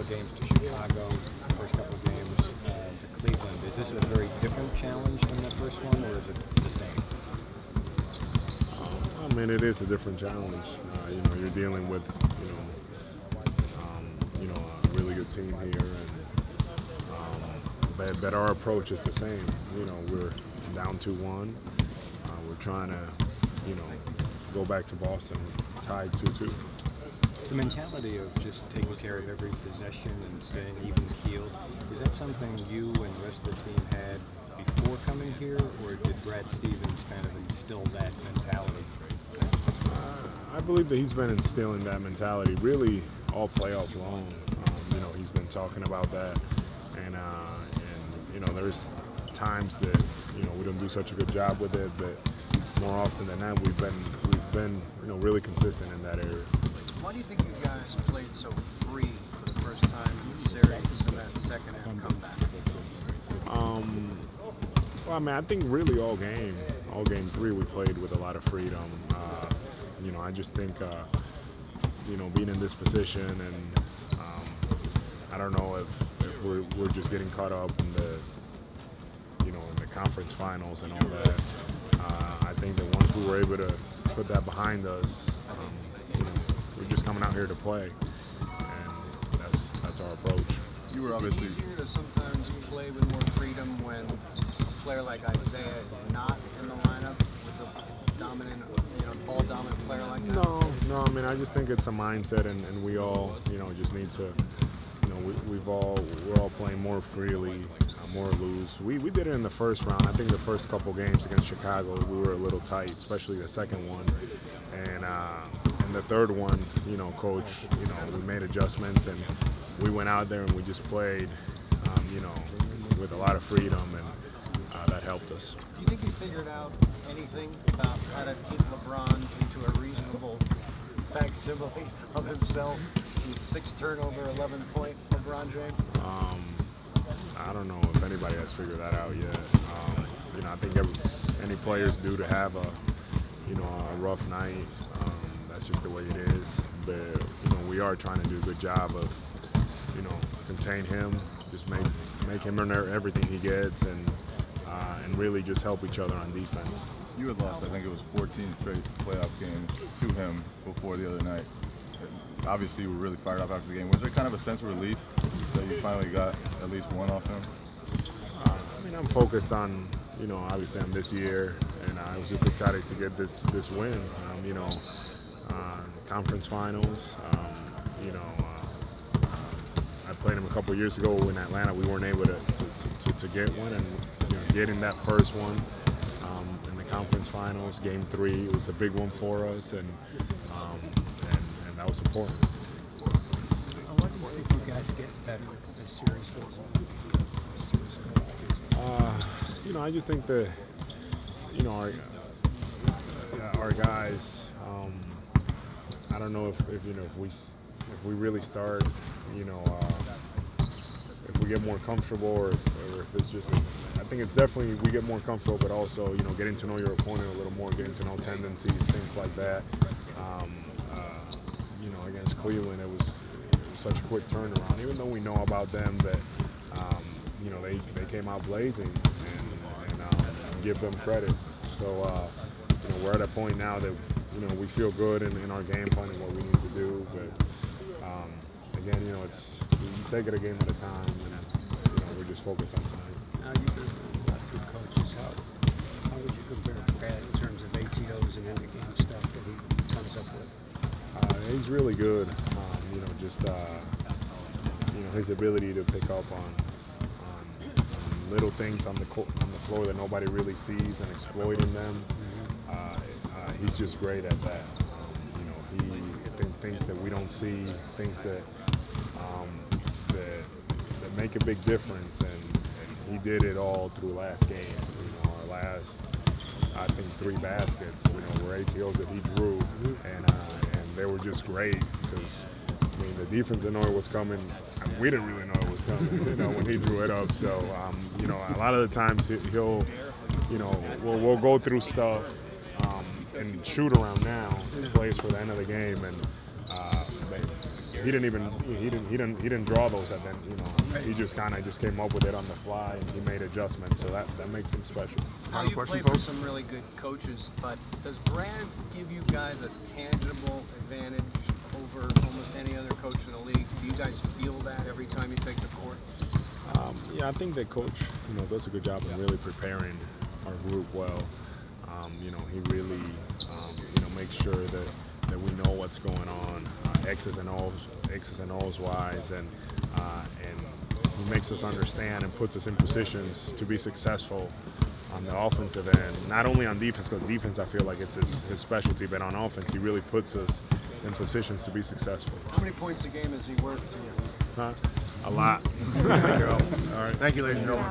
of games to Chicago, the first couple of games to Cleveland. Is this a very different challenge than that first one, or is it the same? I mean, it is a different challenge. You know, you're dealing with, a really good team here, and but our approach is the same. You know, we're down 2-1. We're trying to, go back to Boston tied 2-2. The mentality of just taking care of every possession and staying even keeled, is that something you and the rest of the team had before coming here, or did Brad Stevens kind of instill that mentality? I believe that he's been instilling that mentality really all playoff long. He's been talking about that, and there's times that we don't do such a good job with it, but more often than not, we've been really consistent in that area. Why do you think you guys played so free for the first time in the series in that second half comeback? Well, I mean, I think really all game 3, we played with a lot of freedom. I just think, being in this position, and I don't know if we're just getting caught up in the, in the conference finals and all that. I think that once we were able to put that behind us, we're just coming out here to play, and that's our approach. You were obviously easier to sometimes play with more freedom when a player like Isaiah is not in the lineup with a dominant, ball-dominant player like that? No. I mean, I just think it's a mindset, and we all, just need to, we're all playing more freely, more loose. We did it in the first round. I think the first couple games against Chicago, we were a little tight, especially the second one, and the third one, coach, we made adjustments, and we went out there and we just played, with a lot of freedom, and that helped us. Do you think you figured out anything about how to keep LeBron into a reasonable facsimile of himself? He's 6 turnover, 11-point LeBron James. I don't know if anybody has figured that out yet. I think any players do to have a rough night. That's just the way it is. But we are trying to do a good job of contain him, just make him earn everything he gets, and really just help each other on defense. You had lost, I think it was 14 straight playoff games to him before the other night. Obviously, you were really fired up after the game. Was there kind of a sense of relief that you finally got at least one off him? I mean, I'm focused on, obviously on this year, and I was just excited to get this win. Conference finals. I played him a couple years ago in Atlanta. We weren't able to get one, and getting that first one in the conference finals, game 3, it was a big one for us, and that was important. What do you think you guys get better as this series goes on? I just think that our guys. I don't know if we really start, if we get more comfortable, or if it's just. I think it's definitely we get more comfortable, but also getting to know your opponent a little more, getting to know tendencies, things like that. Against Cleveland, it was such a quick turnaround. Even though we know about them, that they came out blazing, and give them credit. So we're at a point now that we feel good in our game plan and what we need to do. But again, it's you take it a game at a time, and we're just focused on tonight. Now you've been a lot of good coaches. How would you compare Brad in terms of ATOs and end-of-game stuff that he comes up with? He's really good. His ability to pick up on little things on the floor that nobody really sees and exploiting them. He's just great at that. Things that we don't see, things that make a big difference, and he did it all through last game. Our last, I think, 3 baskets, were ATOs that he drew, and they were just great because, the defense didn't know it was coming. We didn't really know it was coming, when he drew it up. So, a lot of the times he'll, we'll go through stuff and shoot around now, plays for the end of the game, and he didn't draw those at then, you know. He just kind of came up with it on the fly, and he made adjustments, so that makes him special. Now, you play for some really good coaches, but does Brad give you guys a tangible advantage over almost any other coach in the league? Do you guys feel that every time you take the court? Yeah, I think that coach, you know, does a good job in really preparing our group well. You know, he really, you know, makes sure that we know what's going on, X's and O's wise, and he makes us understand and puts us in positions to be successful on the offensive end. Not only on defense, because defense I feel like it's his specialty, but on offense he really puts us in positions to be successful. How many points a game is he worth to you? A lot. All right. Thank you, ladies and gentlemen.